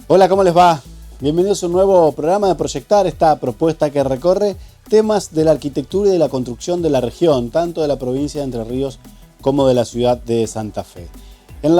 Hola, ¿cómo les va? Bienvenidos a un nuevo programa de Proyectar, esta propuesta que recorre temas de la arquitectura y de la construcción de la región, tanto de la provincia de Entre Ríos como de la ciudad de Santa Fe. En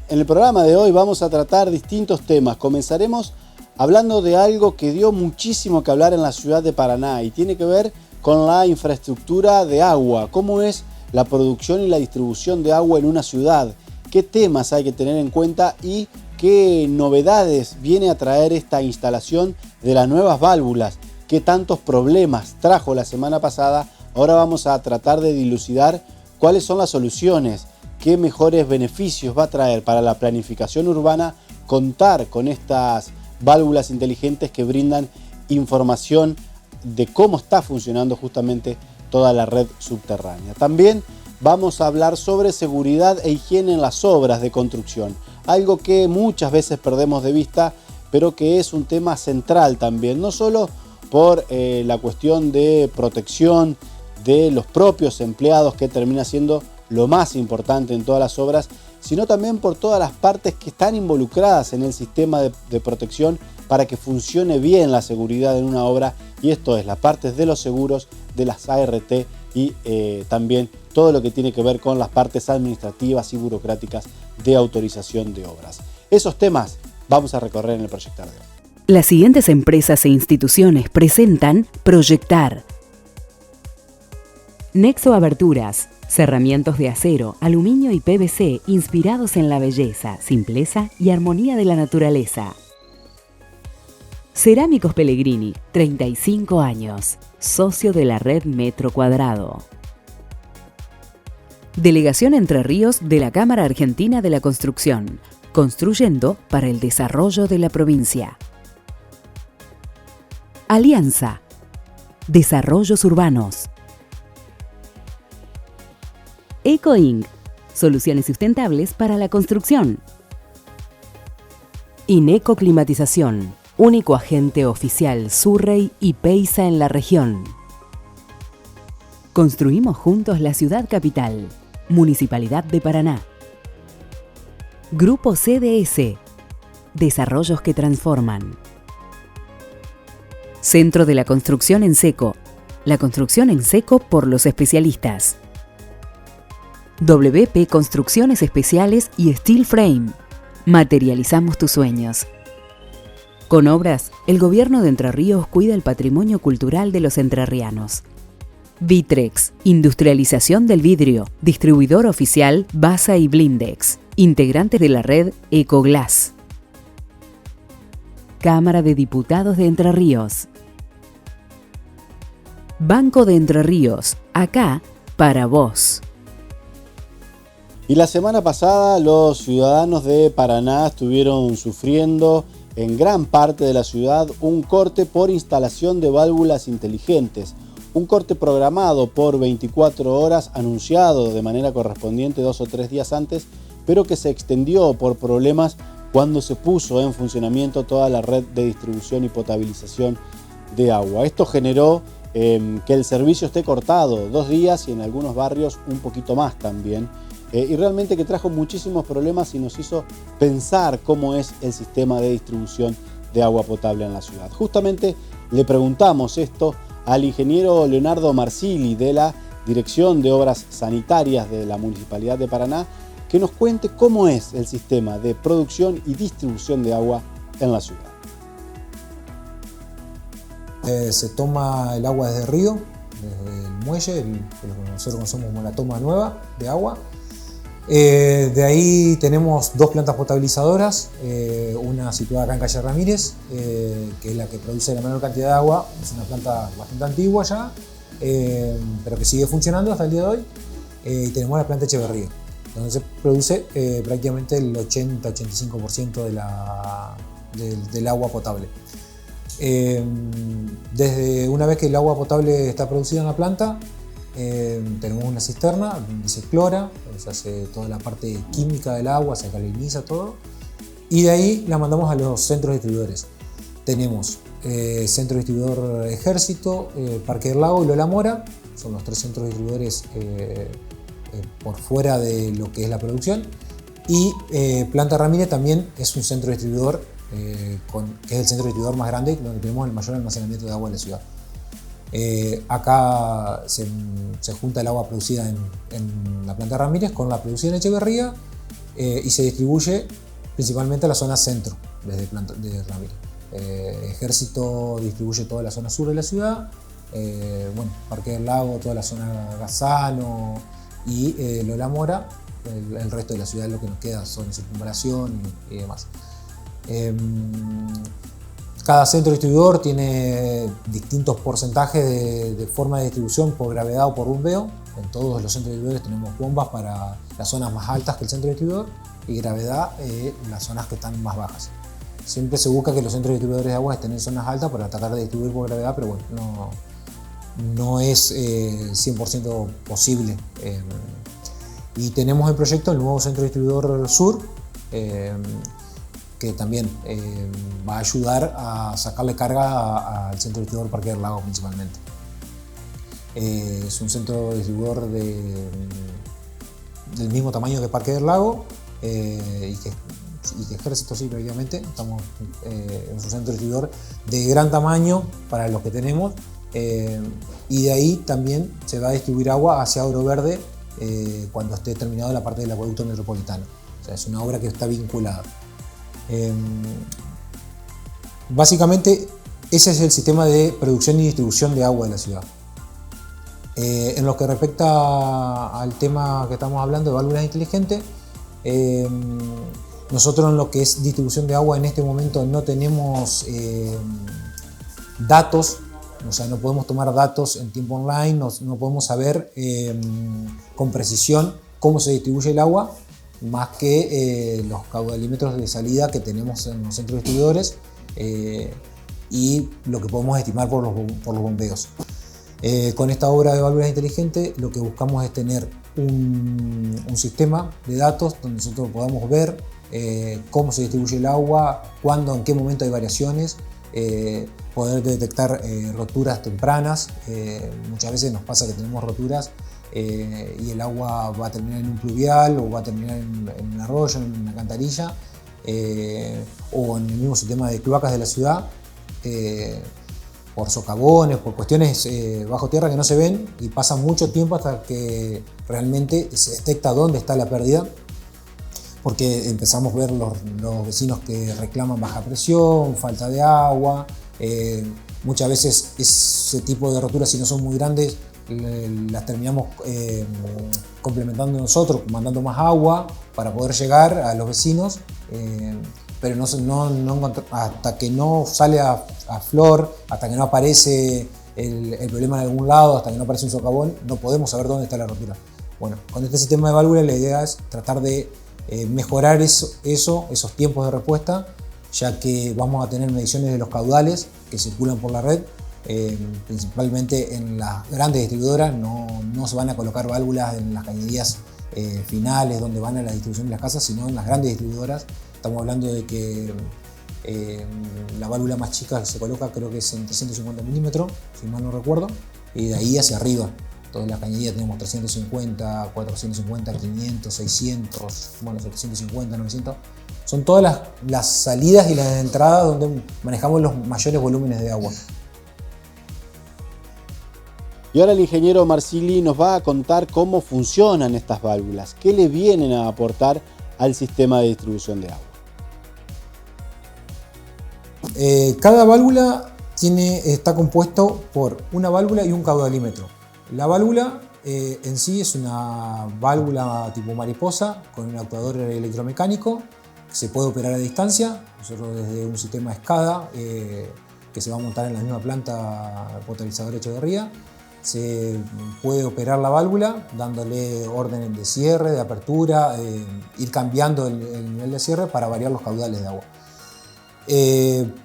el programa de hoy vamos a tratar distintos temas. Comenzaremos hablando de algo que dio muchísimo que hablar en la ciudad de Paraná y tiene que ver con la infraestructura de agua. ¿Cómo es la producción y la distribución de agua en una ciudad? ¿Qué temas hay que tener en cuenta y qué novedades viene a traer esta instalación de las nuevas válvulas? ¿Qué tantos problemas trajo la semana pasada? Ahora vamos a tratar de dilucidar cuáles son las soluciones, qué mejores beneficios va a traer para la planificación urbana contar con estas válvulas inteligentes que brindan información de cómo está funcionando justamente toda la red subterránea. También vamos a hablar sobre seguridad e higiene en las obras de construcción, algo que muchas veces perdemos de vista, pero que es un tema central también, no solo por la cuestión de protección de los propios empleados, que termina siendo lo más importante en todas las obras, sino también por todas las partes que están involucradas en el sistema de protección para que funcione bien la seguridad en una obra, y esto es las partes de los seguros, de las ART y también todo lo que tiene que ver con las partes administrativas y burocráticas de autorización de obras. Esos temas vamos a recorrer en el Proyectar de hoy. Las siguientes empresas e instituciones presentan Proyectar. Nexo Aberturas, cerramientos de acero, aluminio y PVC inspirados en la belleza, simpleza y armonía de la naturaleza. Cerámicos Pellegrini, 35 años, socio de la red Metro Cuadrado. Delegación Entre Ríos de la Cámara Argentina de la Construcción, construyendo para el desarrollo de la provincia. Alianza, desarrollos urbanos. Ecoinc, soluciones sustentables para la construcción. Ineco Climatización, único agente oficial Surrey y Peiza en la región. Construimos juntos la ciudad capital, Municipalidad de Paraná. Grupo CDS, desarrollos que transforman. Centro de la Construcción en Seco, la construcción en seco por los especialistas. WP Construcciones Especiales y Steel Frame, materializamos tus sueños. Con obras, el gobierno de Entre Ríos cuida el patrimonio cultural de los entrerrianos. Vitrex, industrialización del vidrio, distribuidor oficial Basa y Blindex, integrantes de la red Ecoglass. Cámara de Diputados de Entre Ríos. Banco de Entre Ríos, acá para vos. Y la semana pasada los ciudadanos de Paraná estuvieron sufriendo en gran parte de la ciudad un corte por instalación de válvulas inteligentes. Un corte programado por 24 horas, anunciado de manera correspondiente 2 o 3 días antes, pero que se extendió por problemas cuando se puso en funcionamiento toda la red de distribución y potabilización de agua. Esto generó que el servicio esté cortado 2 días y en algunos barrios un poquito más también. Y realmente que trajo muchísimos problemas y nos hizo pensar cómo es el sistema de distribución de agua potable en la ciudad. Justamente le preguntamos esto al ingeniero Leonardo Marsili de la Dirección de Obras Sanitarias de la Municipalidad de Paraná, que nos cuente cómo es el sistema de producción y distribución de agua en la ciudad. Se toma el agua desde el río, desde el muelle, lo que nosotros conocemos como la toma nueva de agua. De ahí tenemos 2 plantas potabilizadoras, una situada acá en calle Ramírez, que es la que produce la menor cantidad de agua. Es una planta bastante antigua ya, pero que sigue funcionando hasta el día de hoy. Y tenemos la planta Echeverría, donde se produce prácticamente el 80-85% del agua potable. Desde una vez que el agua potable está producida en la planta, tenemos una cisterna donde se clora, se hace toda la parte química del agua, se alcaliniza todo, y de ahí la mandamos a los centros distribuidores. Tenemos centro distribuidor Ejército, Parque del Lago y Lola Mora, son los 3 centros distribuidores por fuera de lo que es la producción, y Planta Ramírez también es un centro distribuidor que es el centro distribuidor más grande, donde tenemos el mayor almacenamiento de agua de la ciudad. Acá se junta el agua producida en la planta Ramírez con la producida en Echeverría y se distribuye principalmente a la zona centro desde de Ramírez. Ejército distribuye toda la zona sur de la ciudad, Parque del Lago, toda la zona Gazano y Lola Mora, el resto de la ciudad es lo que nos queda, zona circunvalación y demás. Cada centro distribuidor tiene distintos porcentajes de forma de distribución por gravedad o por bombeo. En todos los centros distribuidores tenemos bombas para las zonas más altas que el centro distribuidor y gravedad las zonas que están más bajas. Siempre se busca que los centros distribuidores de agua estén en zonas altas para tratar de distribuir por gravedad, pero bueno, no es 100% posible. Y tenemos en proyecto el nuevo centro distribuidor sur, que también va a ayudar a sacarle carga al centro distribuidor Parque del Lago principalmente. Es un centro distribuidor del mismo tamaño que Parque del Lago y que Ejército, sí, prácticamente. Estamos en un centro distribuidor de gran tamaño para los que tenemos y de ahí también se va a distribuir agua hacia Oro Verde cuando esté terminado la parte del acueducto metropolitano. O sea, es una obra que está vinculada. Básicamente ese es el sistema de producción y distribución de agua de la ciudad. En lo que respecta al tema que estamos hablando de válvulas inteligentes, nosotros en lo que es distribución de agua en este momento no tenemos datos, o sea, no podemos tomar datos en tiempo online, no podemos saber con precisión cómo se distribuye el agua, más que los caudalímetros de salida que tenemos en los centros distribuidores y lo que podemos estimar por los bombeos. Con esta obra de válvulas inteligentes lo que buscamos es tener un sistema de datos donde nosotros podamos ver cómo se distribuye el agua, cuándo, en qué momento hay variaciones, poder detectar roturas tempranas. Muchas veces nos pasa que tenemos roturas y el agua va a terminar en un pluvial o va a terminar en un arroyo, en una alcantarilla o en el mismo sistema de cloacas de la ciudad por socavones, por cuestiones bajo tierra que no se ven y pasa mucho tiempo hasta que realmente se detecta dónde está la pérdida, porque empezamos a ver los vecinos que reclaman baja presión, falta de agua. Muchas veces ese tipo de roturas, si no son muy grandes, las terminamos complementando nosotros, mandando más agua para poder llegar a los vecinos, pero hasta que no sale a flor, hasta que no aparece el problema en algún lado, hasta que no aparece un socavón, no podemos saber dónde está la rotura. Bueno, con este sistema de válvulas la idea es tratar de mejorar esos tiempos de respuesta, ya que vamos a tener mediciones de los caudales que circulan por la red. Principalmente en las grandes distribuidoras no se van a colocar válvulas en las cañerías finales donde van a la distribución de las casas, sino en las grandes distribuidoras. Estamos hablando de que la válvula más chica que se coloca creo que es en 350 milímetros, si mal no recuerdo, y de ahí hacia arriba. Todas las cañerías tenemos 350, 450, 500, 600, 750, 900. Son todas las salidas y las entradas donde manejamos los mayores volúmenes de agua. Y ahora el ingeniero Marsili nos va a contar cómo funcionan estas válvulas, qué le vienen a aportar al sistema de distribución de agua. Cada válvula está compuesto por una válvula y un caudalímetro. La válvula en sí es una válvula tipo mariposa con un actuador electromecánico que se puede operar a distancia. Nosotros desde un sistema SCADA que se va a montar en la misma planta potabilizadora Echeverría, se puede operar la válvula dándole órdenes de cierre, de apertura, ir cambiando el nivel de cierre para variar los caudales de agua.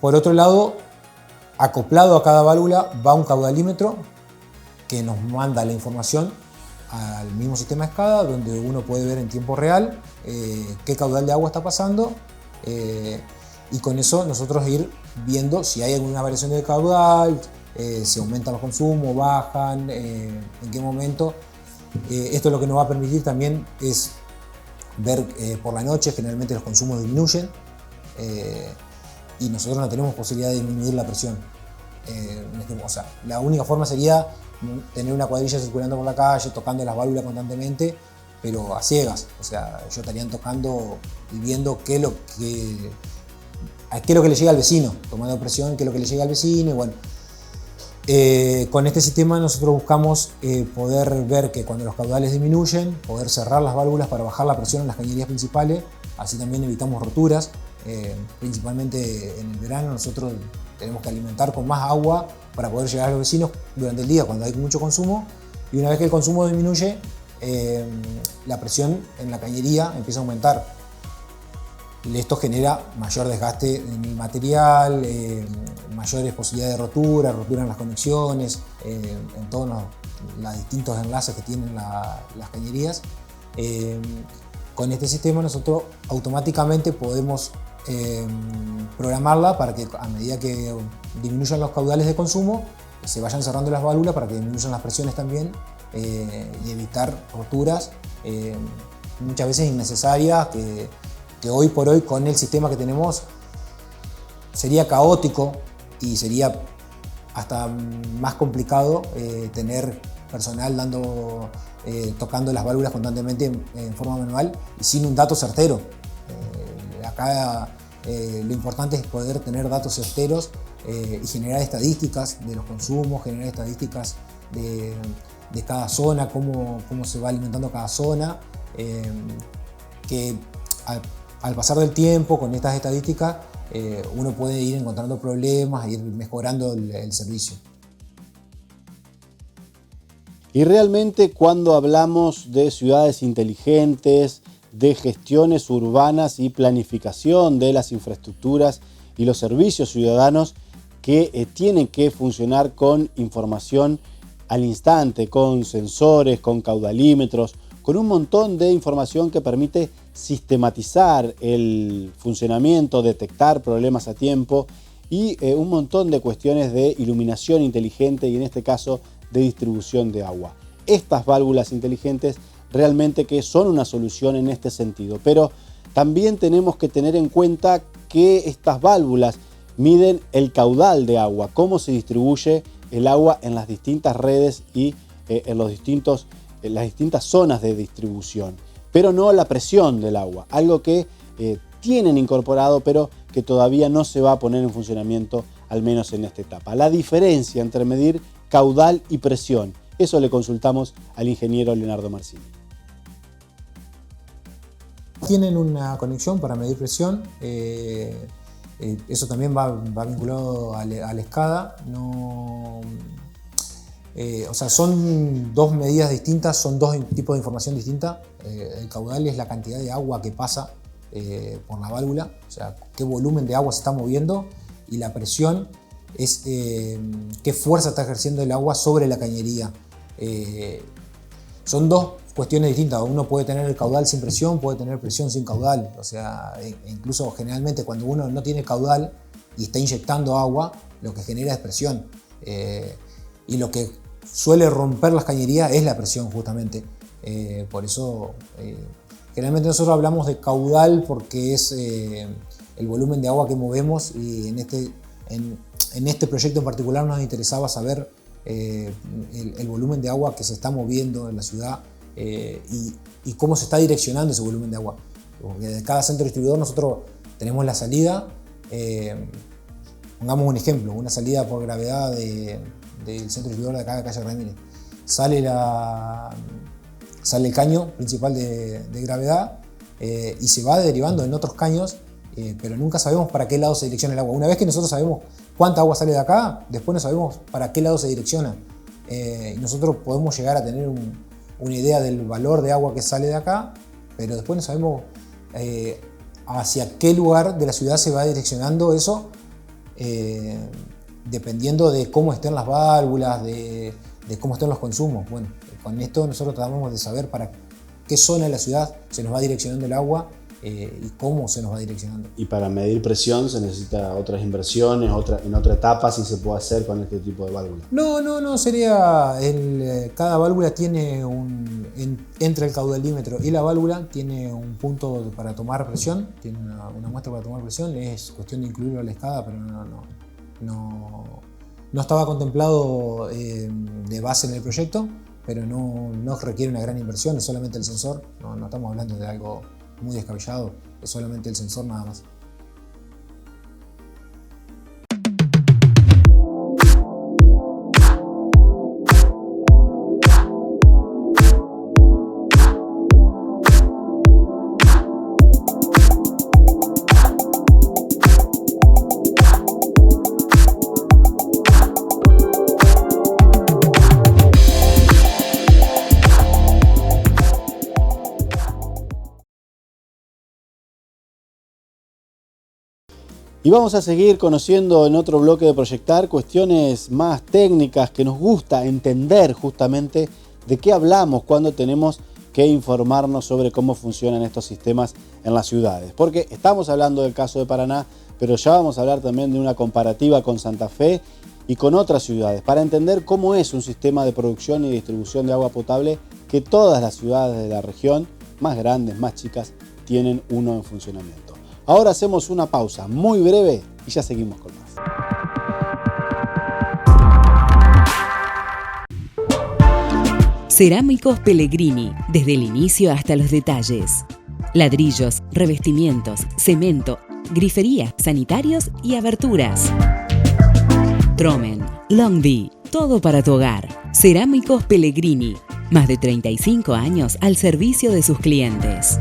Por otro lado, acoplado a cada válvula va un caudalímetro que nos manda la información al mismo sistema SCADA, donde uno puede ver en tiempo real qué caudal de agua está pasando y con eso nosotros ir viendo si hay alguna variación de caudal, si aumentan los consumos, bajan, en qué momento. Esto lo que nos va a permitir también es ver por la noche, generalmente los consumos disminuyen y nosotros no tenemos posibilidad de disminuir la presión. O sea, la única forma sería tener una cuadrilla circulando por la calle, tocando las válvulas constantemente, pero a ciegas. O sea, ellos estarían tocando y viendo qué es lo que le llega al vecino, tomando presión, qué es lo que le llega al vecino. Y bueno, con este sistema nosotros buscamos poder ver que cuando los caudales disminuyen, poder cerrar las válvulas para bajar la presión en las cañerías principales. Así también evitamos roturas. Principalmente en el verano nosotros tenemos que alimentar con más agua para poder llegar a los vecinos durante el día cuando hay mucho consumo, y una vez que el consumo disminuye, la presión en la cañería empieza a aumentar. Esto genera mayor desgaste en el material, mayores posibilidades de rotura en las conexiones, en todos los distintos enlaces que tienen las cañerías. Con este sistema nosotros automáticamente podemos programarla para que a medida que disminuyan los caudales de consumo se vayan cerrando las válvulas para que disminuyan las presiones también, y evitar roturas muchas veces innecesarias que hoy por hoy con el sistema que tenemos sería caótico y sería hasta más complicado tener personal tocando las válvulas constantemente en forma manual y sin un dato certero. Acá lo importante es poder tener datos certeros y generar estadísticas de los consumos, generar estadísticas de cada zona, cómo se va alimentando cada zona, que al pasar del tiempo con estas estadísticas uno puede ir encontrando problemas e ir mejorando el servicio. Y realmente cuando hablamos de ciudades inteligentes, de gestiones urbanas y planificación de las infraestructuras y los servicios ciudadanos que tienen que funcionar con información al instante, con sensores, con caudalímetros, con un montón de información que permite sistematizar el funcionamiento, detectar problemas a tiempo y un montón de cuestiones de iluminación inteligente y en este caso de distribución de agua. Estas válvulas inteligentes realmente que son una solución en este sentido, pero también tenemos que tener en cuenta que estas válvulas miden el caudal de agua, cómo se distribuye el agua en las distintas redes y en las distintas zonas de distribución, pero no la presión del agua, algo que tienen incorporado pero que todavía no se va a poner en funcionamiento, al menos en esta etapa. La diferencia entre medir caudal y presión, eso le consultamos al ingeniero Leonardo Marcini. Tienen una conexión para medir presión, eso también va vinculado a la SCADA. O sea, son dos medidas distintas, son dos tipos de información distinta. El caudal es la cantidad de agua que pasa por la válvula, o sea, qué volumen de agua se está moviendo, y la presión es qué fuerza está ejerciendo el agua sobre la cañería. Son dos cuestiones distintas. Uno puede tener el caudal sin presión, puede tener presión sin caudal. O sea, incluso generalmente cuando uno no tiene caudal y está inyectando agua, lo que genera es presión. Y lo que suele romper las cañerías es la presión justamente. Por eso generalmente nosotros hablamos de caudal porque es el volumen de agua que movemos, y en este proyecto en particular nos interesaba saber el volumen de agua que se está moviendo en la ciudad y cómo se está direccionando ese volumen de agua. Porque de cada centro distribuidor nosotros tenemos la salida, pongamos un ejemplo, una salida por gravedad del centro distribuidor de acá de calle Ramírez. Sale el caño principal de gravedad y se va derivando en otros caños, pero nunca sabemos para qué lado se direcciona el agua. Una vez que nosotros sabemos cuánta agua sale de acá, después no sabemos para qué lado se direcciona. Y nosotros podemos llegar a tener una idea del valor de agua que sale de acá, pero después no sabemos hacia qué lugar de la ciudad se va direccionando eso, dependiendo de cómo estén las válvulas, de cómo estén los consumos. Bueno, con esto nosotros tratamos de saber para qué zona de la ciudad se nos va direccionando el agua y cómo se nos va direccionando. Y para medir presión se necesita otras inversiones, en otra etapa, si se puede hacer con este tipo de válvula. No, sería, cada válvula tiene entre el caudalímetro y la válvula tiene un punto para tomar presión, tiene una muestra para tomar presión, es cuestión de incluirlo a la escala, pero no estaba contemplado de base en el proyecto, pero no requiere una gran inversión, es solamente el sensor, no estamos hablando de algo muy descabellado, es solamente el sensor nada más. Y vamos a seguir conociendo en otro bloque de Proyectar cuestiones más técnicas que nos gusta entender justamente de qué hablamos cuando tenemos que informarnos sobre cómo funcionan estos sistemas en las ciudades. Porque estamos hablando del caso de Paraná, pero ya vamos a hablar también de una comparativa con Santa Fe y con otras ciudades para entender cómo es un sistema de producción y distribución de agua potable que todas las ciudades de la región, más grandes, más chicas, tienen uno en funcionamiento. Ahora hacemos una pausa muy breve y ya seguimos con más. Cerámicos Pellegrini, desde el inicio hasta los detalles. Ladrillos, revestimientos, cemento, grifería, sanitarios y aberturas. Tromen, Longby, todo para tu hogar. Cerámicos Pellegrini, más de 35 años al servicio de sus clientes.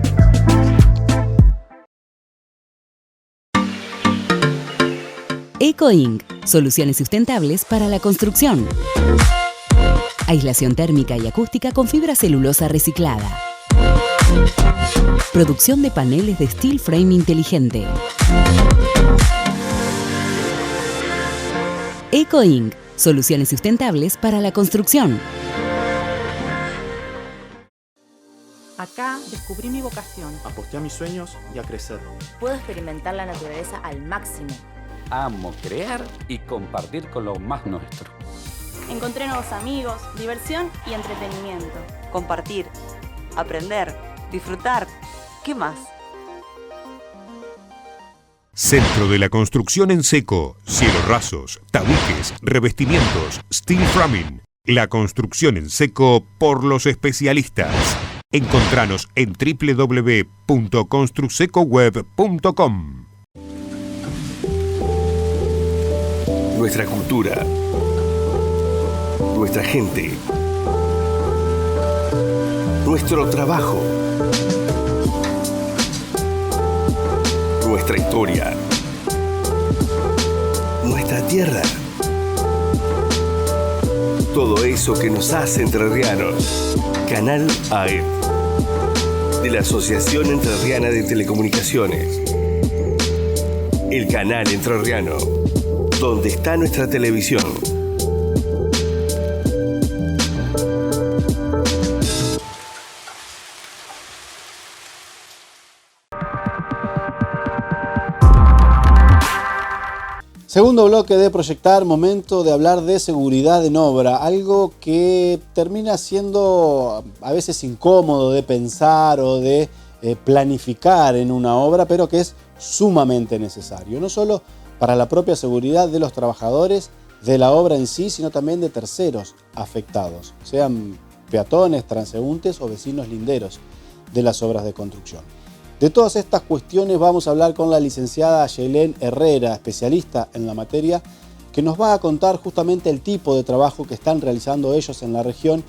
Eco Inc. Soluciones sustentables para la construcción. Aislación térmica y acústica con fibra celulosa reciclada. Producción de paneles de steel frame inteligente. Eco Inc. Soluciones sustentables para la construcción. Acá descubrí mi vocación. Aposté a mis sueños y a crecer. Puedo experimentar la naturaleza al máximo. Amo crear y compartir con lo más nuestro. Encontré nuevos amigos, diversión y entretenimiento. Compartir, aprender, disfrutar. ¿Qué más? Centro de la Construcción en Seco. Cielos rasos, tabiques, revestimientos, steel framing. La construcción en seco por los especialistas. Encontranos en www.construsecoweb.com. Nuestra cultura, nuestra gente, nuestro trabajo, nuestra historia, nuestra tierra. Todo eso que nos hace entrerrianos. Canal AED, de la Asociación Entrerriana de Telecomunicaciones. El canal entrerriano, donde está nuestra televisión. Segundo bloque de Proyectar, momento de hablar de seguridad en obra, algo que termina siendo a veces incómodo de pensar o de planificar en una obra, pero que es sumamente necesario, no solo para la propia seguridad de los trabajadores de la obra en sí, sino también de terceros afectados, sean peatones, transeúntes o vecinos linderos de las obras de construcción. De todas estas cuestiones vamos a hablar con la licenciada Yelén Herrera, especialista en la materia, que nos va a contar justamente el tipo de trabajo que están realizando ellos en la región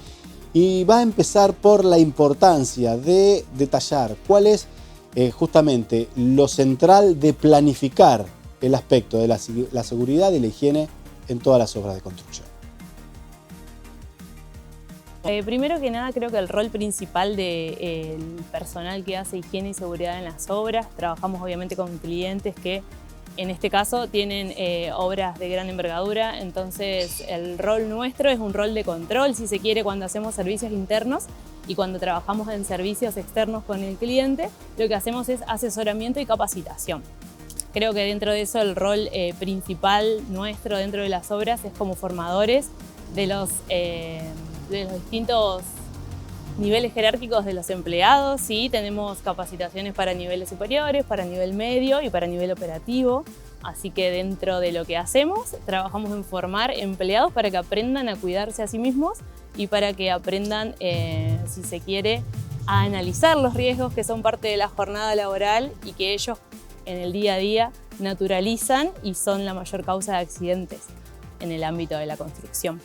y va a empezar por la importancia de detallar cuál es justamente lo central de planificar el aspecto de la seguridad y la higiene en todas las obras de construcción. Primero que nada, creo que el rol principal del personal que hace higiene y seguridad en las obras, trabajamos obviamente con clientes que en este caso tienen obras de gran envergadura, entonces el rol nuestro es un rol de control, si se quiere, cuando hacemos servicios internos, y cuando trabajamos en servicios externos con el cliente, lo que hacemos es asesoramiento y capacitación. Creo que dentro de eso el rol principal nuestro dentro de las obras es como formadores de los distintos niveles jerárquicos de los empleados. ¿Sí? Tenemos capacitaciones para niveles superiores, para nivel medio y para nivel operativo. Así que dentro de lo que hacemos, trabajamos en formar empleados para que aprendan a cuidarse a sí mismos y para que aprendan, si se quiere, a analizar los riesgos que son parte de la jornada laboral y que ellos en el día a día naturalizan y son la mayor causa de accidentes en el ámbito de la construcción.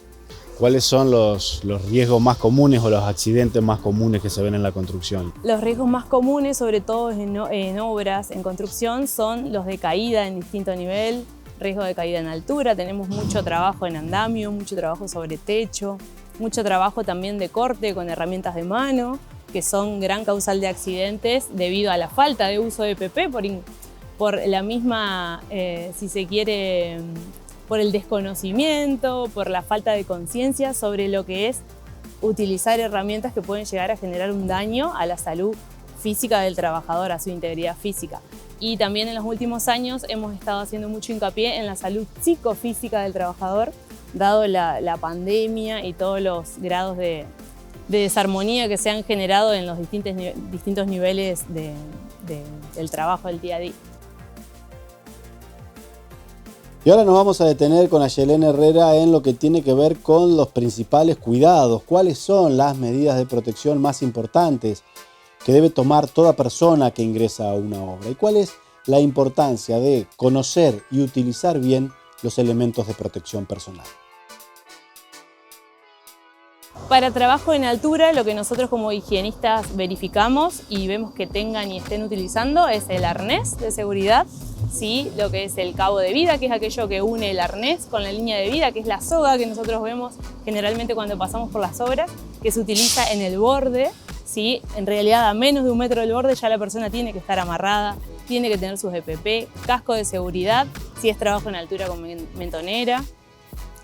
¿Cuáles son los riesgos más comunes o los accidentes más comunes que se ven en la construcción? Los riesgos más comunes, sobre todo en obras, en construcción, son los de caída en distinto nivel, riesgo de caída en altura. Tenemos mucho trabajo en andamio, mucho trabajo sobre techo, mucho trabajo también de corte con herramientas de mano, que son gran causal de accidentes debido a la falta de uso de EPP, por la misma, si se quiere, por el desconocimiento, por la falta de conciencia sobre lo que es utilizar herramientas que pueden llegar a generar un daño a la salud física del trabajador, a su integridad física. Y también en los últimos años hemos estado haciendo mucho hincapié en la salud psicofísica del trabajador, dado la pandemia y todos los grados de desarmonía que se han generado en los distintos niveles del trabajo del día a día. Y ahora nos vamos a detener con Ayelén Herrera en lo que tiene que ver con los principales cuidados. ¿Cuáles son las medidas de protección más importantes que debe tomar toda persona que ingresa a una obra? ¿Y cuál es la importancia de conocer y utilizar bien los elementos de protección personal? Para trabajo en altura, lo que nosotros como higienistas verificamos y vemos que tengan y estén utilizando es el arnés de seguridad, ¿sí? Lo que es el cabo de vida, que es aquello que une el arnés con la línea de vida, que es la soga que nosotros vemos generalmente cuando pasamos por las obras, que se utiliza en el borde, ¿sí? En realidad a menos de 1 metro del borde ya la persona tiene que estar amarrada, tiene que tener sus EPP, casco de seguridad, si es trabajo en altura con mentonera,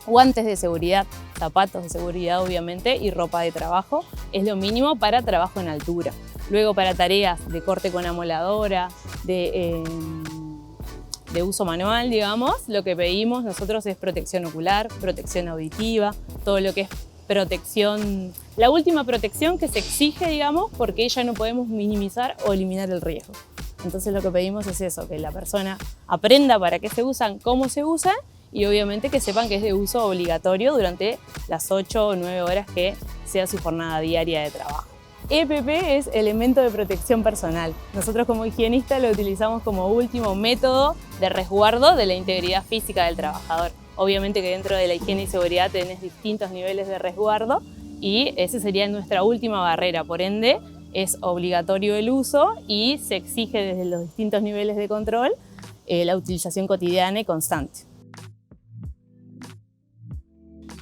guantes de seguridad, zapatos de seguridad obviamente y ropa de trabajo, es lo mínimo para trabajo en altura. Luego para tareas de corte con amoladora, de uso manual, digamos, lo que pedimos nosotros es protección ocular, protección auditiva, todo lo que es protección, la última protección que se exige, digamos, porque ya no podemos minimizar o eliminar el riesgo. Entonces lo que pedimos es eso, que la persona aprenda para qué se usan, cómo se usan y obviamente que sepan que es de uso obligatorio durante las 8 o 9 horas que sea su jornada diaria de trabajo. EPP es elemento de protección personal. Nosotros como higienistas lo utilizamos como último método de resguardo de la integridad física del trabajador. Obviamente que dentro de la higiene y seguridad tenés distintos niveles de resguardo y esa sería nuestra última barrera. Por ende, es obligatorio el uso y se exige desde los distintos niveles de control la utilización cotidiana y constante.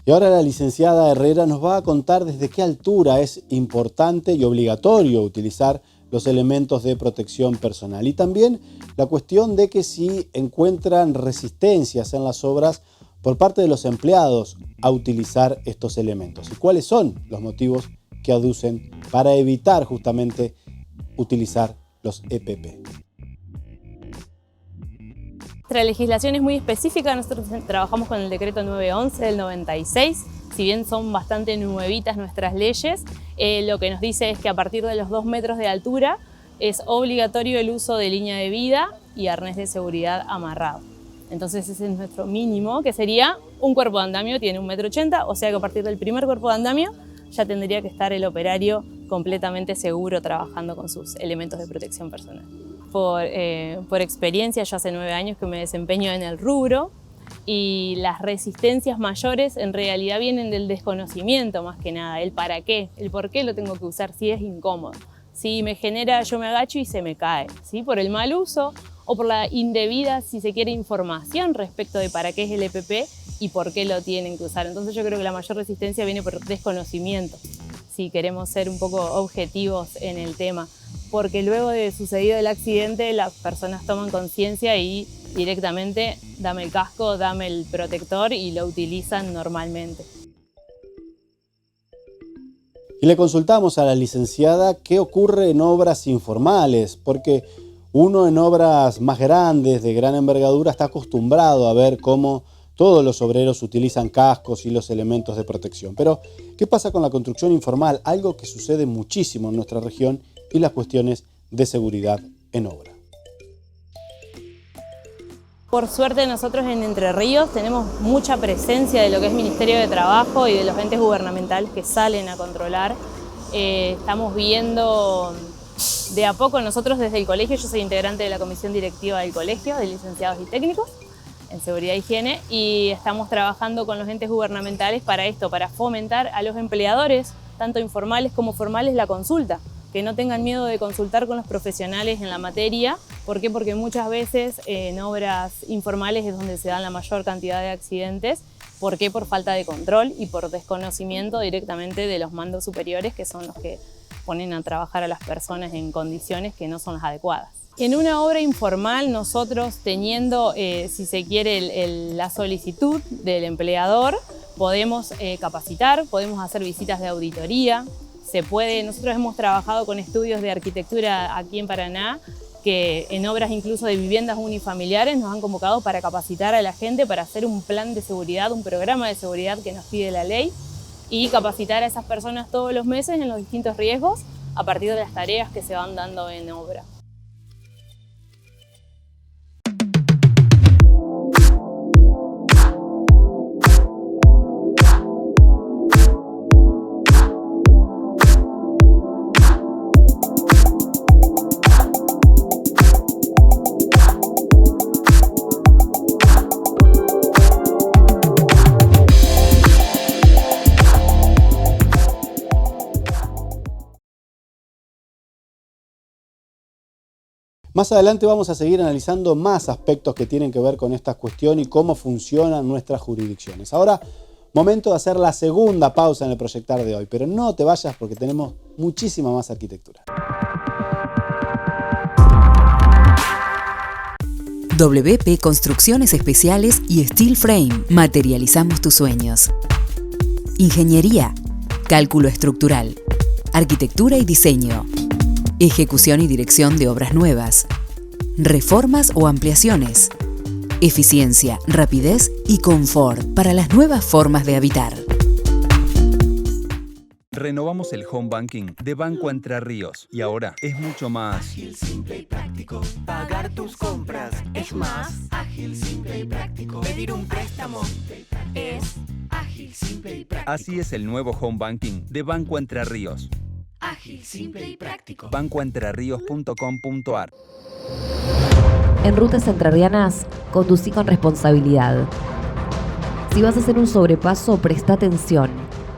Y ahora la licenciada Herrera nos va a contar desde qué altura es importante y obligatorio utilizar los elementos de protección personal. Y también la cuestión de que si encuentran resistencias en las obras por parte de los empleados a utilizar estos elementos. Y cuáles son los motivos que aducen para evitar justamente utilizar los EPP. Nuestra legislación es muy específica, nosotros trabajamos con el decreto 911 del 96, si bien son bastante nuevitas nuestras leyes, lo que nos dice es que a partir de los 2 metros de altura es obligatorio el uso de línea de vida y arnés de seguridad amarrado. Entonces ese es nuestro mínimo, que sería un cuerpo de andamio, tiene 1,80 m, o sea que a partir del primer cuerpo de andamio ya tendría que estar el operario completamente seguro trabajando con sus elementos de protección personal. Por experiencia, yo hace 9 años que me desempeño en el rubro y las resistencias mayores en realidad vienen del desconocimiento más que nada, el para qué, el por qué lo tengo que usar si es incómodo. Si me genera, yo me agacho y se me cae, ¿sí? Por el mal uso o por la indebida, si se quiere, información respecto de para qué es el EPP y por qué lo tienen que usar. Entonces yo creo que la mayor resistencia viene por desconocimiento, si queremos ser un poco objetivos en el tema. Porque luego de sucedido el accidente las personas toman conciencia y directamente dame el casco, dame el protector y lo utilizan normalmente. Y le consultamos a la licenciada qué ocurre en obras informales, porque uno en obras más grandes, de gran envergadura, está acostumbrado a ver cómo todos los obreros utilizan cascos y los elementos de protección. Pero, ¿qué pasa con la construcción informal? Algo que sucede muchísimo en nuestra región, y las cuestiones de seguridad en obra. Por suerte nosotros en Entre Ríos tenemos mucha presencia de lo que es Ministerio de Trabajo y de los entes gubernamentales que salen a controlar. Estamos viendo de a poco nosotros desde el colegio, yo soy integrante de la comisión directiva del colegio de licenciados y técnicos en seguridad e higiene, y estamos trabajando con los entes gubernamentales para esto, para fomentar a los empleadores, tanto informales como formales, la consulta. Que no tengan miedo de consultar con los profesionales en la materia. ¿Por qué? Porque muchas veces en obras informales es donde se dan la mayor cantidad de accidentes. ¿Por qué? Por falta de control y por desconocimiento directamente de los mandos superiores, que son los que ponen a trabajar a las personas en condiciones que no son las adecuadas. En una obra informal, nosotros teniendo, si se quiere, la solicitud del empleador, podemos capacitar, podemos hacer visitas de auditoría. Nosotros hemos trabajado con estudios de arquitectura aquí en Paraná, que en obras incluso de viviendas unifamiliares nos han convocado para capacitar a la gente, para hacer un plan de seguridad, un programa de seguridad que nos pide la ley, y capacitar a esas personas todos los meses en los distintos riesgos a partir de las tareas que se van dando en obra. Más adelante vamos a seguir analizando más aspectos que tienen que ver con esta cuestión y cómo funcionan nuestras jurisdicciones. Ahora, momento de hacer la segunda pausa en el proyectar de hoy, pero no te vayas porque tenemos muchísima más arquitectura. WP Construcciones Especiales y Steel Frame. Materializamos tus sueños. Ingeniería, cálculo estructural, arquitectura y diseño. Ejecución y dirección de obras nuevas, reformas o ampliaciones, eficiencia, rapidez y confort para las nuevas formas de habitar. Renovamos el home banking de Banco Entre Ríos y ahora es mucho más ágil, simple y práctico. Pagar tus compras es más ágil, simple y práctico. Pedir un préstamo es ágil, simple y práctico. Así es el nuevo home banking de Banco Entre Ríos. Ágil, simple y práctico. bancoentrerrios.com.ar. En rutas entrerrianas, conducí con responsabilidad. Si vas a hacer un sobrepaso, presta atención.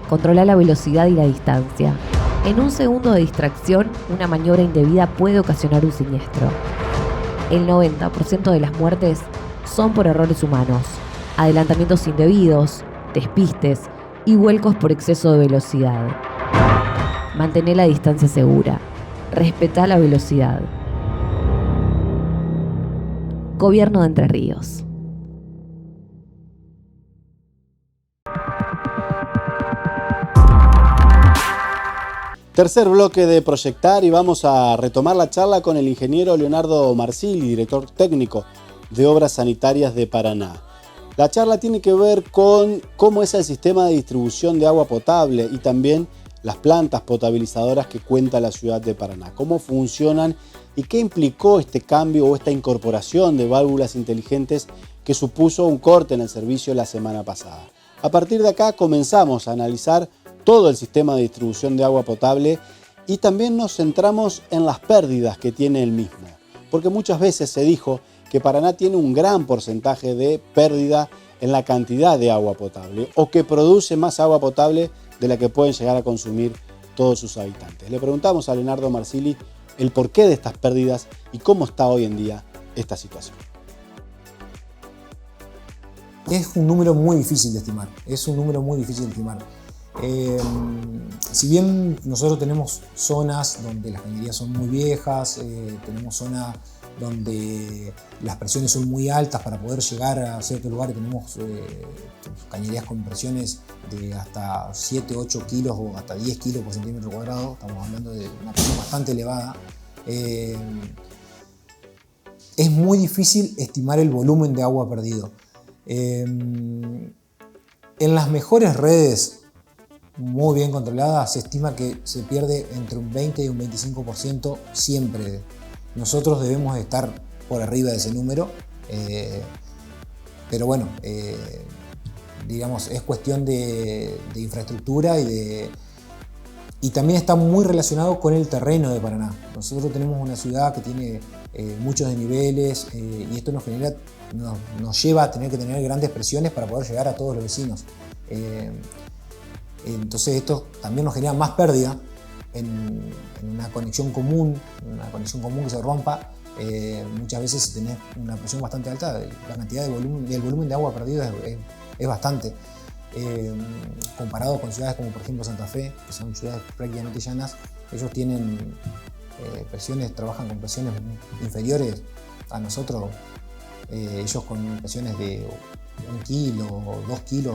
Controla la velocidad y la distancia. En un segundo de distracción, una maniobra indebida puede ocasionar un siniestro. El 90% de las muertes son por errores humanos, adelantamientos indebidos, despistes y vuelcos por exceso de velocidad. Mantén la distancia segura. Respetá la velocidad. Gobierno de Entre Ríos. Tercer bloque de Proyectar, y vamos a retomar la charla con el ingeniero Leonardo Marsili, director técnico de Obras Sanitarias de Paraná. La charla tiene que ver con cómo es el sistema de distribución de agua potable y también las plantas potabilizadoras que cuenta la ciudad de Paraná, cómo funcionan y qué implicó este cambio o esta incorporación de válvulas inteligentes que supuso un corte en el servicio la semana pasada. A partir de acá comenzamos a analizar todo el sistema de distribución de agua potable y también nos centramos en las pérdidas que tiene el mismo, porque muchas veces se dijo que Paraná tiene un gran porcentaje de pérdida en la cantidad de agua potable o que produce más agua potable de la que pueden llegar a consumir todos sus habitantes. Le preguntamos a Leonardo Marsili el porqué de estas pérdidas y cómo está hoy en día esta situación. Es un número muy difícil de estimar. Si bien nosotros tenemos zonas donde las cañerías son muy viejas, tenemos zonas donde las presiones son muy altas para poder llegar a ciertos lugares. Tenemos cañerías con presiones de hasta 7, 8 kilos o hasta 10 kilos por centímetro cuadrado. Estamos hablando de una presión bastante elevada. Es muy difícil estimar el volumen de agua perdido. En las mejores redes muy bien controladas se estima que se pierde entre un 20 y un 25% siempre. Nosotros debemos estar por arriba de ese número, pero bueno, digamos, es cuestión de infraestructura y también está muy relacionado con el terreno de Paraná. Nosotros tenemos una ciudad que tiene muchos desniveles y esto nos lleva a tener que tener grandes presiones para poder llegar a todos los vecinos. Entonces esto también nos genera más pérdida en una conexión común que se rompa. Muchas veces tenés una presión bastante alta, la cantidad de volumen, el volumen de agua perdido es bastante. Comparado con ciudades como por ejemplo Santa Fe, que son ciudades prácticamente llanas, ellos tienen trabajan con presiones inferiores a nosotros. Ellos con presiones de 1 kilo o 2 kilos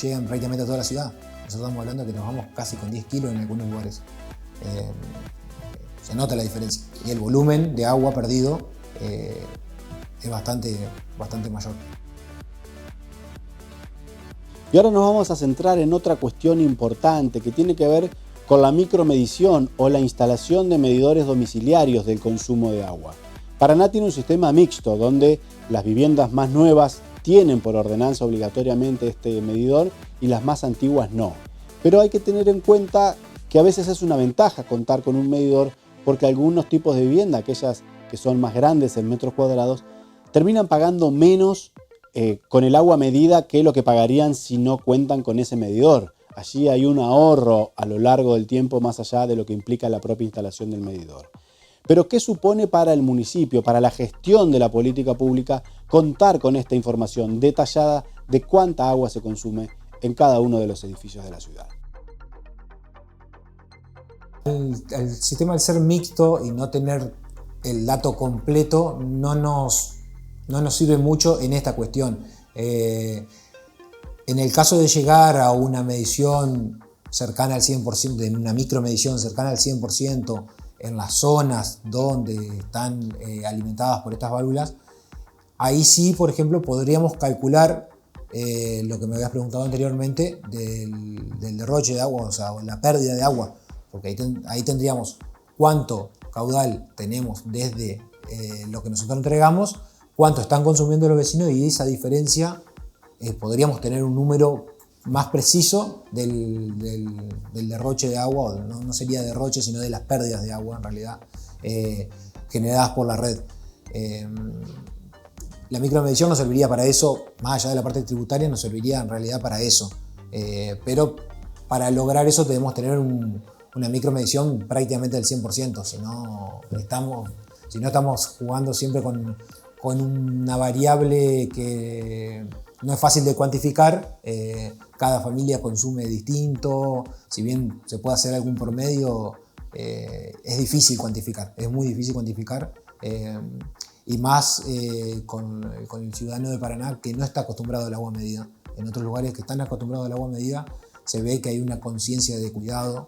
llegan prácticamente a toda la ciudad. Nosotros estamos hablando que nos vamos casi con 10 kilos en algunos lugares. Se nota la diferencia. Y el volumen de agua perdido es bastante mayor. Y ahora nos vamos a centrar en otra cuestión importante que tiene que ver con la micromedición o la instalación de medidores domiciliarios del consumo de agua. Paraná tiene un sistema mixto donde las viviendas más nuevas tienen por ordenanza obligatoriamente este medidor y las más antiguas no. Pero hay que tener en cuenta que a veces es una ventaja contar con un medidor porque algunos tipos de vivienda, aquellas que son más grandes en metros cuadrados, terminan pagando menos con el agua medida que lo que pagarían si no cuentan con ese medidor. Allí hay un ahorro a lo largo del tiempo más allá de lo que implica la propia instalación del medidor. Pero ¿qué supone para el municipio, para la gestión de la política pública, contar con esta información detallada de cuánta agua se consume en cada uno de los edificios de la ciudad? El sistema al ser mixto y no tener el dato completo no nos sirve mucho en esta cuestión. En el caso de llegar a una medición cercana al 100%, de una micromedición cercana al 100%, en las zonas donde están alimentadas por estas válvulas, ahí sí, por ejemplo, podríamos calcular lo que me habías preguntado anteriormente del derroche de agua, o sea, la pérdida de agua, porque ahí tendríamos cuánto caudal tenemos desde lo que nosotros entregamos, cuánto están consumiendo los vecinos y esa diferencia podríamos tener un número más preciso del derroche de agua, no sería derroche, sino de las pérdidas de agua en realidad generadas por la red. La micromedición nos serviría para eso, más allá de la parte tributaria, nos serviría en realidad para eso. Pero para lograr eso debemos tener una micromedición prácticamente del 100%, si no estamos jugando siempre con una variable que no es fácil de cuantificar. Cada familia consume distinto, si bien se puede hacer algún promedio, es difícil cuantificar, es muy difícil cuantificar, y más con el ciudadano de Paraná que no está acostumbrado al agua medida. En otros lugares que están acostumbrados al agua medida se ve que hay una conciencia de cuidado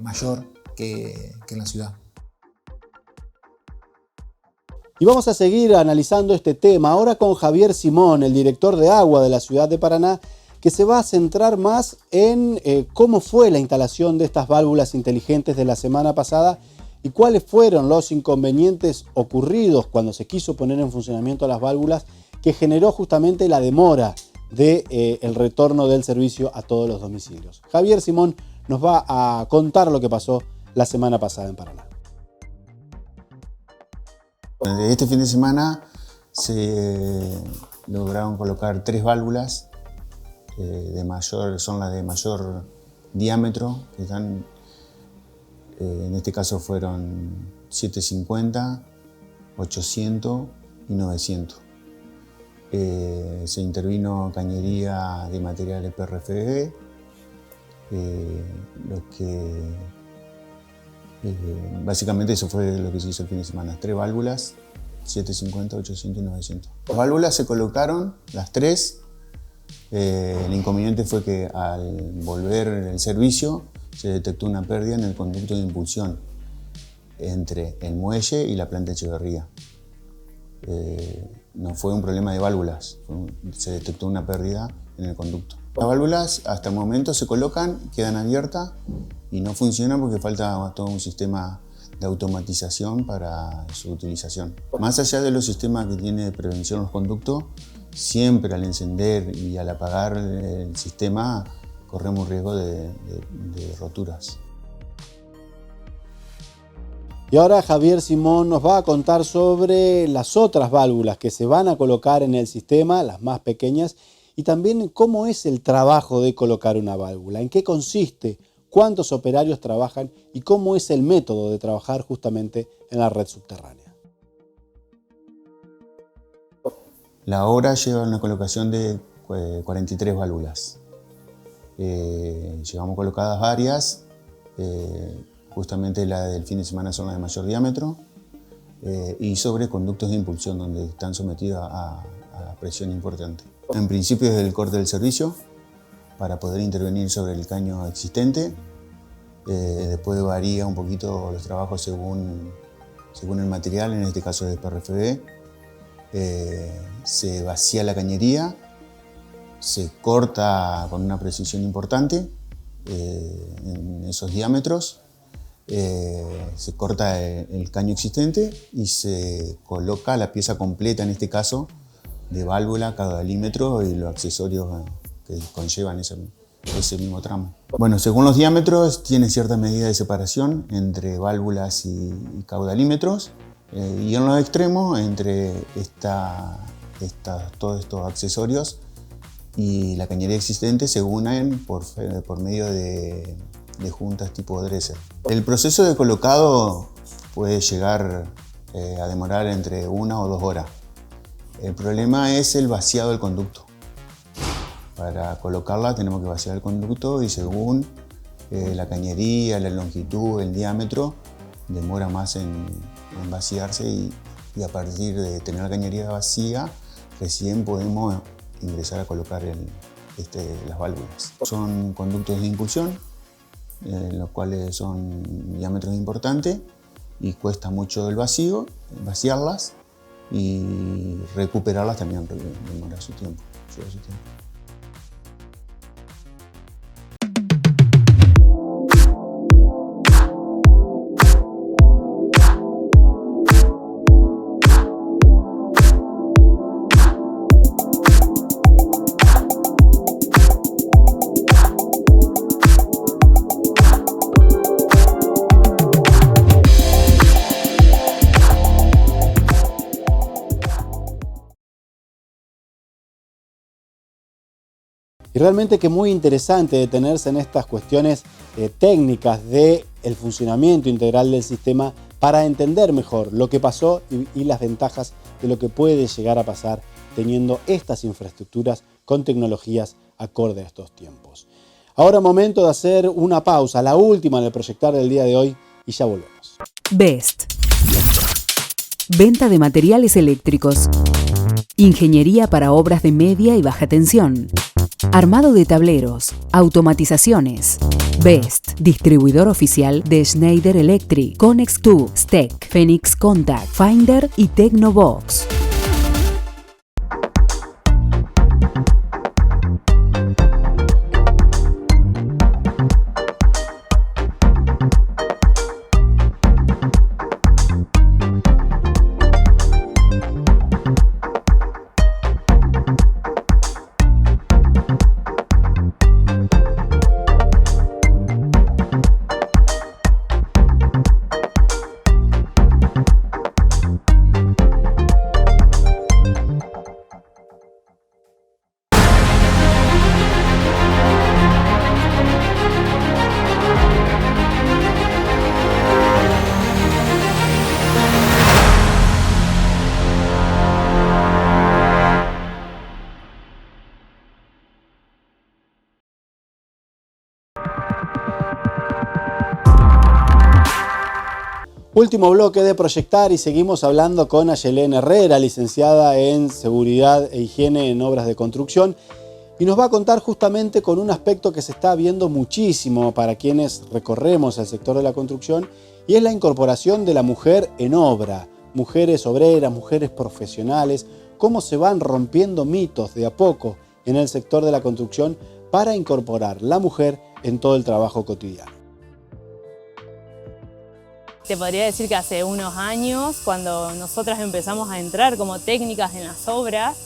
mayor que en la ciudad. Y vamos a seguir analizando este tema ahora con Javier Simón, el director de agua de la ciudad de Paraná, que se va a centrar más en cómo fue la instalación de estas válvulas inteligentes de la semana pasada y cuáles fueron los inconvenientes ocurridos cuando se quiso poner en funcionamiento las válvulas, que generó justamente la demora del retorno del servicio a todos los domicilios. Javier Simón nos va a contar lo que pasó la semana pasada en Paraná. Este fin de semana se lograron colocar 3 válvulas son las de mayor diámetro, que están, en este caso fueron 750, 800 y 900. Se intervino cañería de materiales PRFG, lo que Básicamente eso fue lo que se hizo el fin de semana. 3 válvulas, 750, 800 y 900. Las válvulas se colocaron, las 3. El inconveniente fue que al volver el servicio se detectó una pérdida en el conducto de impulsión entre el muelle y la planta Echeverría. No fue un problema de válvulas, se detectó una pérdida en el conducto. Las válvulas hasta el momento se colocan, quedan abiertas y no funcionan porque falta todo un sistema de automatización para su utilización. Más allá de los sistemas que tiene de prevención los conductos, siempre al encender y al apagar el sistema corremos riesgo de roturas. Y ahora Javier Simón nos va a contar sobre las otras válvulas que se van a colocar en el sistema, las más pequeñas, y también cómo es el trabajo de colocar una válvula, en qué consiste, cuántos operarios trabajan y cómo es el método de trabajar justamente en la red subterránea. La obra lleva una colocación de 43 válvulas. Llevamos colocadas varias, justamente la del fin de semana son las de mayor diámetro, y sobre conductos de impulsión donde están sometidos a presión importante. En principio es el corte del servicio para poder intervenir sobre el caño existente. Después varía un poquito los trabajos según el material, en este caso es PRFB. Se vacía la cañería, se corta con una precisión importante en esos diámetros, se corta el caño existente y se coloca la pieza completa, en este caso de válvula, caudalímetro y los accesorios que conllevan ese mismo tramo. Bueno, según los diámetros tiene cierta medida de separación entre válvulas y caudalímetros. Y en los extremos, entre todos estos accesorios y la cañería existente se unen por medio de juntas tipo dresser. El proceso de colocado puede llegar a demorar entre 1 o 2 horas. El problema es el vaciado del conducto. Para colocarla tenemos que vaciar el conducto y según la cañería, la longitud, el diámetro, demora más en vaciarse y a partir de tener la cañería vacía recién podemos ingresar a colocar las válvulas. Son conductos de impulsión, los cuales son diámetros importantes y cuesta mucho el vacío, vaciarlas y recuperarlas también demora su tiempo. Y realmente que muy interesante detenerse en estas cuestiones técnicas del funcionamiento integral del sistema para entender mejor lo que pasó y las ventajas de lo que puede llegar a pasar teniendo estas infraestructuras con tecnologías acorde a estos tiempos. Ahora momento de hacer una pausa, la última en el proyectar del día de hoy, y ya volvemos. BEST. Venta de materiales eléctricos. Ingeniería para obras de media y baja tensión. Armado de tableros, automatizaciones. BEST, distribuidor oficial de Schneider Electric, Connex2, STEC, Phoenix Contact, Finder y Tecnobox. Último bloque de Proyectar y seguimos hablando con Ayelén Herrera, licenciada en Seguridad e Higiene en Obras de Construcción, y nos va a contar justamente con un aspecto que se está viendo muchísimo para quienes recorremos el sector de la construcción, y es la incorporación de la mujer en obra. Mujeres obreras, mujeres profesionales, cómo se van rompiendo mitos de a poco en el sector de la construcción para incorporar la mujer en todo el trabajo cotidiano. Te podría decir que hace unos años, cuando nosotras empezamos a entrar como técnicas en las obras,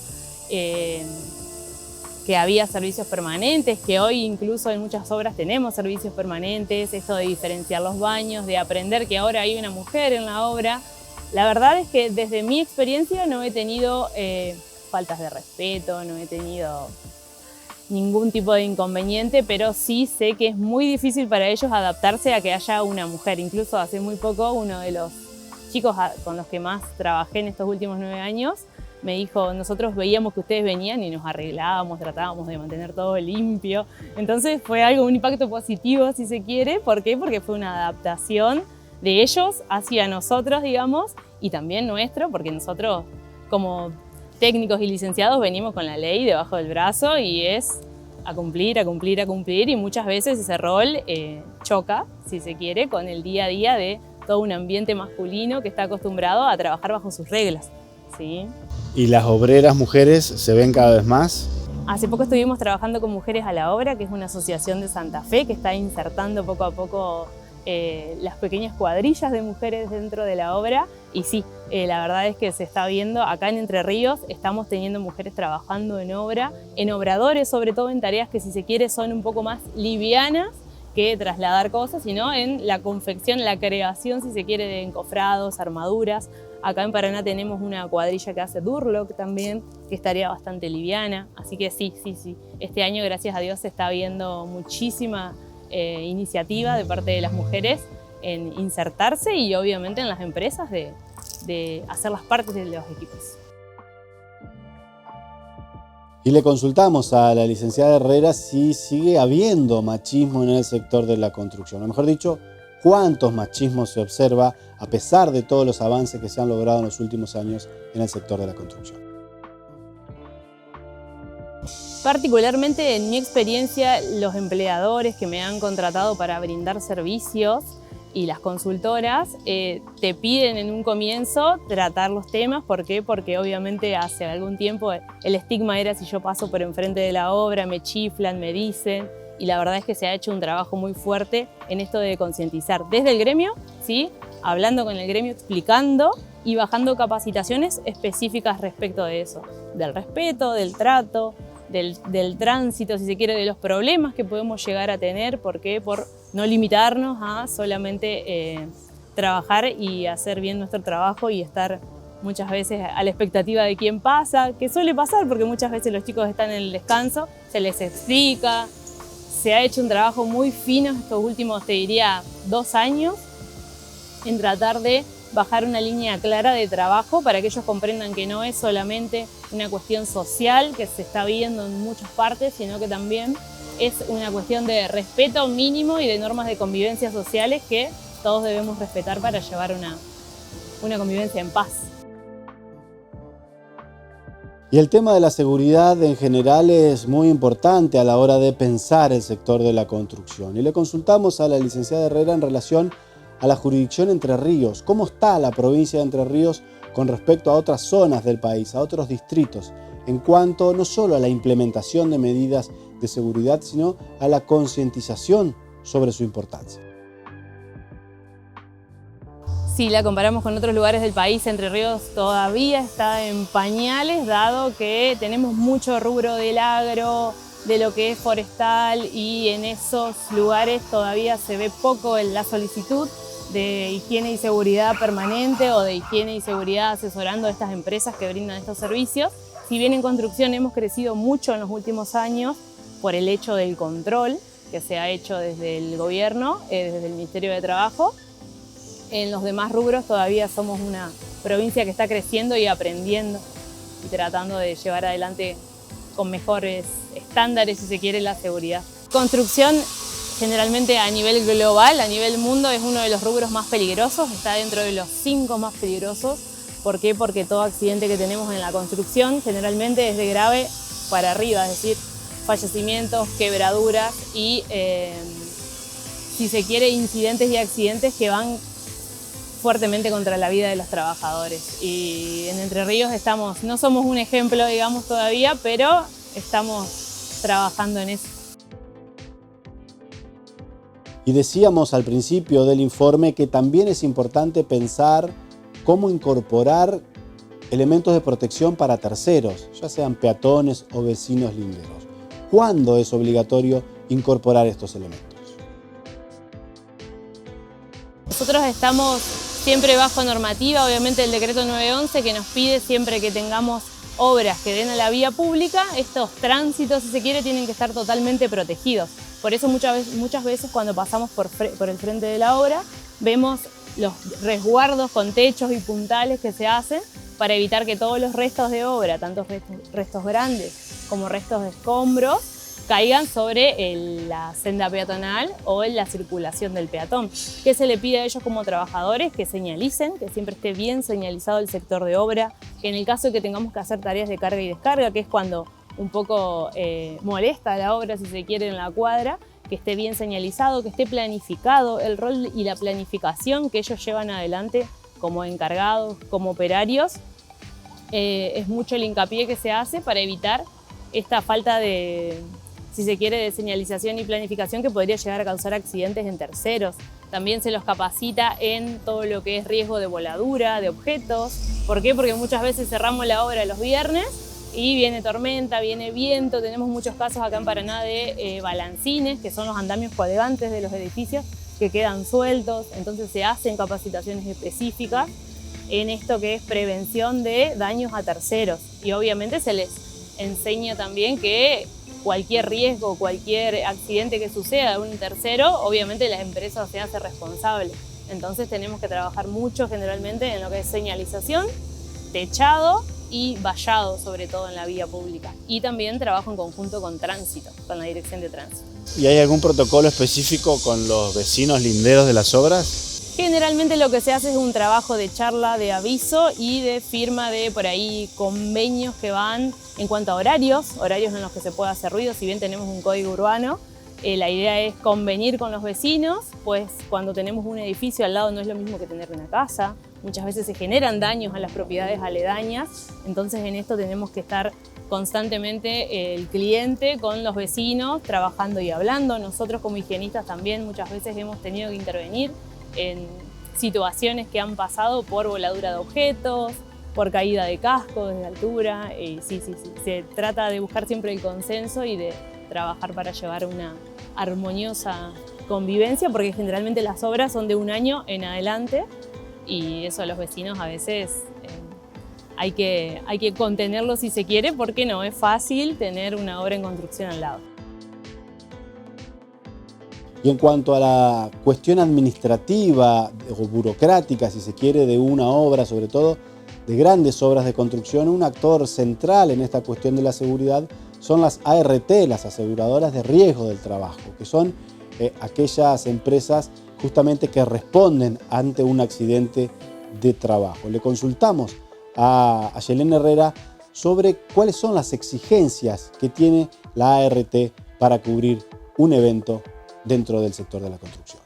que había servicios permanentes, que hoy incluso en muchas obras tenemos servicios permanentes, esto de diferenciar los baños, de aprender que ahora hay una mujer en la obra. La verdad es que desde mi experiencia no he tenido faltas de respeto, no he tenido ningún tipo de inconveniente, pero sí sé que es muy difícil para ellos adaptarse a que haya una mujer. Incluso hace muy poco uno de los chicos con los que más trabajé en estos últimos 9 años me dijo: nosotros veíamos que ustedes venían y nos arreglábamos, tratábamos de mantener todo limpio. Entonces fue un impacto positivo, si se quiere. ¿Por qué? Porque fue una adaptación de ellos hacia nosotros, digamos, y también nuestro, porque nosotros como técnicos y licenciados venimos con la ley debajo del brazo y es a cumplir, a cumplir, a cumplir, y muchas veces ese rol choca, si se quiere, con el día a día de todo un ambiente masculino que está acostumbrado a trabajar bajo sus reglas, ¿sí? ¿Y las obreras mujeres se ven cada vez más? Hace poco estuvimos trabajando con Mujeres a la Obra, que es una asociación de Santa Fe que está insertando poco a poco las pequeñas cuadrillas de mujeres dentro de la obra, y sí, la verdad es que se está viendo acá en Entre Ríos, estamos teniendo mujeres trabajando en obra, en obradores, sobre todo en tareas que, si se quiere, son un poco más livianas que trasladar cosas, sino en la confección, la creación, si se quiere, de encofrados, armaduras. Acá en Paraná tenemos una cuadrilla que hace Durlock también, que es tarea bastante liviana, así que sí. Este año, gracias a Dios, se está viendo muchísima iniciativa de parte de las mujeres en insertarse y obviamente en las empresas de hacer las partes de los equipos. Y le consultamos a la licenciada Herrera si sigue habiendo machismo en el sector de la construcción, o mejor dicho, cuántos machismos se observa a pesar de todos los avances que se han logrado en los últimos años en el sector de la construcción. Particularmente en mi experiencia, los empleadores que me han contratado para brindar servicios y las consultoras te piden en un comienzo tratar los temas. ¿Por qué? Porque obviamente hace algún tiempo el estigma era: si yo paso por enfrente de la obra me chiflan, me dicen, y la verdad es que se ha hecho un trabajo muy fuerte en esto de concientizar desde el gremio, ¿sí? Hablando con el gremio, explicando y bajando capacitaciones específicas respecto de eso, del respeto, del trato, del tránsito, si se quiere, de los problemas que podemos llegar a tener. ¿Por qué? Por no limitarnos a solamente trabajar y hacer bien nuestro trabajo y estar muchas veces a la expectativa de quién pasa, que suele pasar porque muchas veces los chicos están en el descanso, se les explica. Se ha hecho un trabajo muy fino estos últimos, te diría, 2 años en tratar de bajar una línea clara de trabajo para que ellos comprendan que no es solamente una cuestión social que se está viendo en muchas partes, sino que también es una cuestión de respeto mínimo y de normas de convivencia sociales que todos debemos respetar para llevar una convivencia en paz. Y el tema de la seguridad en general es muy importante a la hora de pensar el sector de la construcción. Y le consultamos a la licenciada Herrera en relación a la jurisdicción Entre Ríos. ¿Cómo está la provincia de Entre Ríos con respecto a otras zonas del país, a otros distritos, en cuanto no solo a la implementación de medidas de seguridad, sino a la concientización sobre su importancia? Si la comparamos con otros lugares del país, Entre Ríos todavía está en pañales, dado que tenemos mucho rubro del agro, de lo que es forestal, y en esos lugares todavía se ve poco la solicitud de higiene y seguridad permanente o de higiene y seguridad asesorando a estas empresas que brindan estos servicios. Si bien en construcción hemos crecido mucho en los últimos años por el hecho del control que se ha hecho desde el gobierno, desde el Ministerio de Trabajo, en los demás rubros todavía somos una provincia que está creciendo y aprendiendo y tratando de llevar adelante con mejores estándares, si se quiere, la seguridad. Construcción generalmente a nivel global, a nivel mundo, es uno de los rubros más peligrosos, está dentro de los 5 más peligrosos. ¿Por qué? Porque todo accidente que tenemos en la construcción generalmente es de grave para arriba, es decir, fallecimientos, quebraduras y, si se quiere, incidentes y accidentes que van fuertemente contra la vida de los trabajadores. Y en Entre Ríos no somos un ejemplo, digamos, todavía, pero estamos trabajando en eso. Y decíamos al principio del informe que también es importante pensar cómo incorporar elementos de protección para terceros, ya sean peatones o vecinos linderos. ¿Cuándo es obligatorio incorporar estos elementos? Nosotros estamos siempre bajo normativa, obviamente el decreto 911, que nos pide siempre que tengamos obras que den a la vía pública, estos tránsitos, si se quiere, tienen que estar totalmente protegidos. Por eso muchas veces cuando pasamos por el frente de la obra, vemos los resguardos con techos y puntales que se hacen para evitar que todos los restos de obra, tanto restos grandes como restos de escombros, caigan sobre la senda peatonal o en la circulación del peatón. ¿Qué se le pide a ellos como trabajadores? Que señalicen, que siempre esté bien señalizado el sector de obra, que en el caso de que tengamos que hacer tareas de carga y descarga, que es cuando un poco molesta la obra, si se quiere, en la cuadra, que esté bien señalizado, que esté planificado el rol y la planificación que ellos llevan adelante como encargados, como operarios. Es mucho el hincapié que se hace para evitar esta falta de, si se quiere, de señalización y planificación que podría llegar a causar accidentes en terceros. También se los capacita en todo lo que es riesgo de voladura, de objetos. ¿Por qué? Porque muchas veces cerramos la obra los viernes y viene tormenta, viene viento. Tenemos muchos casos acá en Paraná de balancines, que son los andamios colgantes de los edificios que quedan sueltos. Entonces se hacen capacitaciones específicas en esto que es prevención de daños a terceros. Y obviamente se les enseña también que cualquier riesgo, cualquier accidente que suceda de un tercero, obviamente la empresa se hace responsable. Entonces tenemos que trabajar mucho generalmente en lo que es señalización, techado y vallado, sobre todo en la vía pública. Y también trabajo en conjunto con tránsito, con la dirección de tránsito. ¿Y hay algún protocolo específico con los vecinos linderos de las obras? Generalmente lo que se hace es un trabajo de charla, de aviso y de firma de por ahí convenios que van en cuanto a horarios en los que se puede hacer ruido. Si bien tenemos un código urbano, la idea es convenir con los vecinos, pues cuando tenemos un edificio al lado no es lo mismo que tener una casa. Muchas veces se generan daños a las propiedades aledañas, entonces en esto tenemos que estar constantemente el cliente con los vecinos trabajando y hablando. Nosotros como higienistas también muchas veces hemos tenido que intervenir en situaciones que han pasado por voladura de objetos, por caída de casco desde altura. Sí, se trata de buscar siempre el consenso y de trabajar para llevar una armoniosa convivencia, porque generalmente las obras son de un año en adelante y eso a los vecinos a veces hay que contenerlo si se quiere, porque no es fácil tener una obra en construcción al lado. Y en cuanto a la cuestión administrativa o burocrática, si se quiere, de una obra, sobre todo de grandes obras de construcción, un actor central en esta cuestión de la seguridad son las ART, las aseguradoras de riesgo del trabajo, que son aquellas empresas justamente que responden ante un accidente de trabajo. Le consultamos a Yelén Herrera sobre cuáles son las exigencias que tiene la ART para cubrir un evento dentro del sector de la construcción.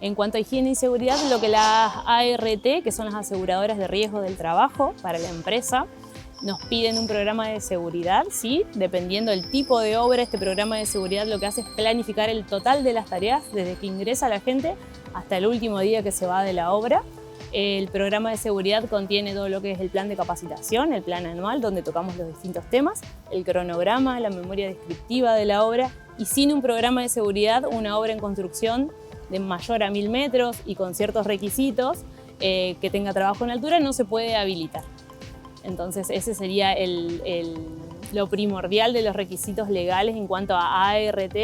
En cuanto a higiene y seguridad, lo que las ART, que son las aseguradoras de riesgo del trabajo para la empresa, nos piden un programa de seguridad, ¿sí? Dependiendo del tipo de obra, este programa de seguridad lo que hace es planificar el total de las tareas desde que ingresa la gente hasta el último día que se va de la obra. El programa de seguridad contiene todo lo que es el plan de capacitación, el plan anual donde tocamos los distintos temas, el cronograma, la memoria descriptiva de la obra, y sin un programa de seguridad, una obra en construcción de mayor a 1000 metros y con ciertos requisitos que tenga trabajo en altura no se puede habilitar. Entonces ese sería lo primordial de los requisitos legales en cuanto a ART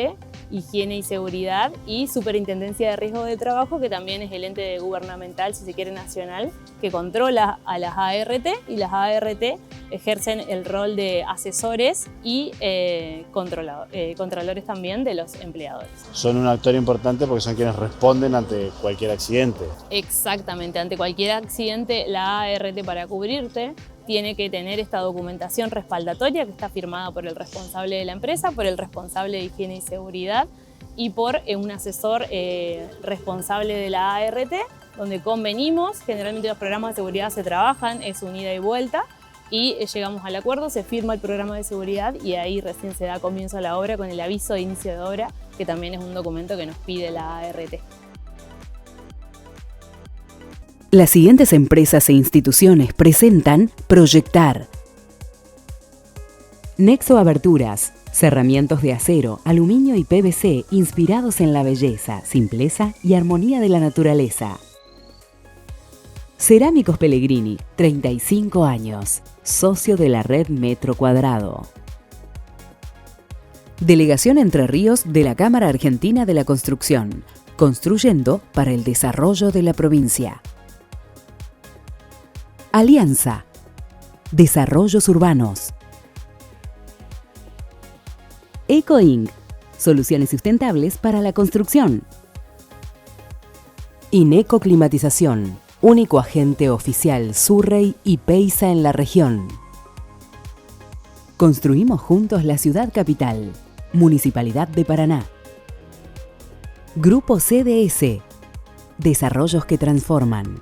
Higiene y Seguridad y Superintendencia de Riesgo de Trabajo, que también es el ente gubernamental, si se quiere, nacional, que controla a las ART, y las ART ejercen el rol de asesores y controladores también de los empleadores. Son un actor importante porque son quienes responden ante cualquier accidente. Exactamente, ante cualquier accidente la ART, para cubrirte, tiene que tener esta documentación respaldatoria que está firmada por el responsable de la empresa, por el responsable de higiene y seguridad y por un asesor responsable de la ART, donde convenimos. Generalmente los programas de seguridad se trabajan, es un ida y vuelta, y llegamos al acuerdo, se firma el programa de seguridad y ahí recién se da comienzo a la obra con el aviso de inicio de obra, que también es un documento que nos pide la ART. Las siguientes empresas e instituciones presentan Proyectar. Nexo Aberturas, cerramientos de acero, aluminio y PVC inspirados en la belleza, simpleza y armonía de la naturaleza. Cerámicos Pellegrini, 35 años, socio de la red Metro Cuadrado. Delegación Entre Ríos de la Cámara Argentina de la Construcción, construyendo para el desarrollo de la provincia. Alianza, Desarrollos Urbanos. EcoInc, soluciones sustentables para la construcción. Ineco Climatización, único agente oficial Surrey y Peisa en la región. Construimos juntos la ciudad capital, Municipalidad de Paraná. Grupo CDS, Desarrollos que transforman.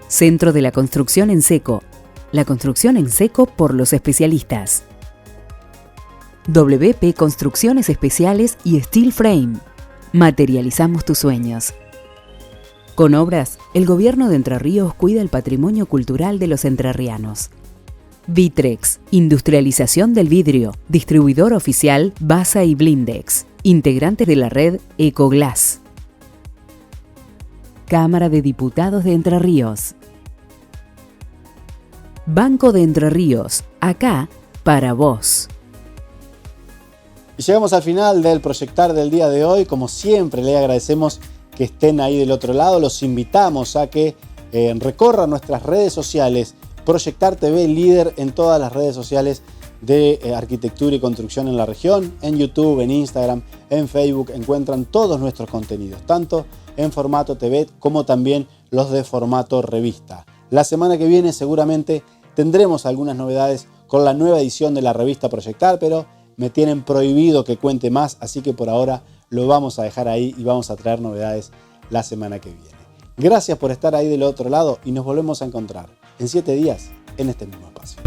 Centro de la Construcción en Seco, la construcción en seco por los especialistas. WP Construcciones Especiales y Steel Frame, materializamos tus sueños. Con Obras, el Gobierno de Entre Ríos cuida el patrimonio cultural de los entrerrianos. Vitrex, industrialización del vidrio, distribuidor oficial Basa y Blindex, integrantes de la red Ecoglass. Cámara de Diputados de Entre Ríos. Banco de Entre Ríos, acá para vos. Y llegamos al final del Proyectar del día de hoy. Como siempre, le agradecemos que estén ahí del otro lado. Los invitamos a que recorran nuestras redes sociales. Proyectar TV, líder en todas las redes sociales de arquitectura y construcción en la región. En YouTube, en Instagram, en Facebook encuentran todos nuestros contenidos, tanto en formato TV como también los de formato revista. La semana que viene seguramente tendremos algunas novedades con la nueva edición de la revista Proyectar, pero me tienen prohibido que cuente más, así que por ahora lo vamos a dejar ahí y vamos a traer novedades la semana que viene. Gracias por estar ahí del otro lado y nos volvemos a encontrar en 7 días en este mismo espacio.